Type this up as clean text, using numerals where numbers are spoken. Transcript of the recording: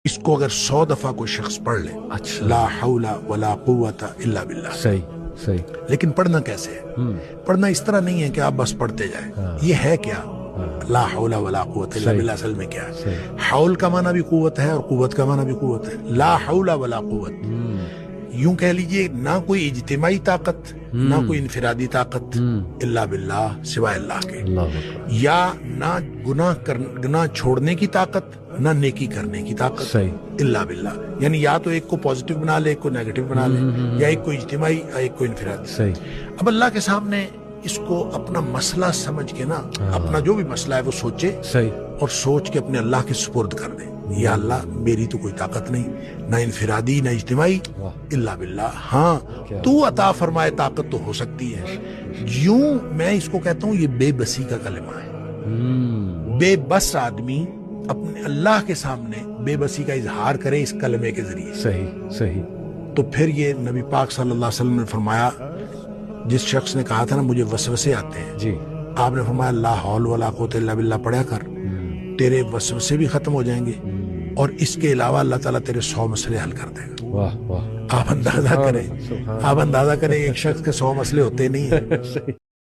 इसको अगर 100 दफा कोई शख्स पढ़ ले, अच्छा। ला हौला वला कुव्वता इल्ला बिल्लाह, सही सही। लेकिन पढ़ना कैसे है? पढ़ना इस तरह नहीं है कि आप बस पढ़ते जाएं। ये है क्या? ला हौला वला कुव्वता इल्ला बिल्लाह असल में क्या है? हौल का माना भी कुव्वत है और कुव्वत का माना भी कुव्वत है। ला हौला वला कुव्वत, यूं कह लीजिए ना कोई इज्तिमाई ताकत, ना कोई इनफिरादी ताकत, इल्ला बिल्लाह, सिवाय अल्लाह के। या ना गुनाह छोड़ने की ताकत, ना नेकी करने की ताकत, सही। इल्ला बिल्लाह। यानी या तो एक को पॉजिटिव बना ले, एक को नेगेटिव बना ले, या एक को इज्तिमाई या एक को इनफिरादी। सही। अब अल्लाह के सामने इसको अपना मसला समझ के ना, अपना जो भी मसला है वो सोचे, सही। और सोच के अपने अल्लाह के सुपुर्द कर दे। या अल्लाह, मेरी तो कोई ताकत नहीं, ना इनफिरादी ना इज्तिमाई, इल्ला बिल्लाह। हाँ, तू अता फरमाए ताकत तो हो सकती है। यूं मैं इसको कहता हूं, ये बेबसी का कलमा है। बेबस आदमी अपने अल्लाह के सामने बेबसी का इजहार करे इस कलमे के जरिए। सही सही। तो फिर ये नबी पाक सल्लल्लाहु अलैहि वसल्लम ने फरमाया, जिस शख्स ने कहा था ना मुझे वसवसे आते हैं, जी, आपने फरमाया ला हौल वला कुव्वता इल्ला बिल्लाह पढ़ा कर, तेरे वसवसे भी खत्म हो जाएंगे और इसके अलावा अल्लाह ताला तेरे 100 मसले हल कर देगा। वाह वाह। आप अंदाजा करें, एक शख्स के 100 मसले होते नहीं है।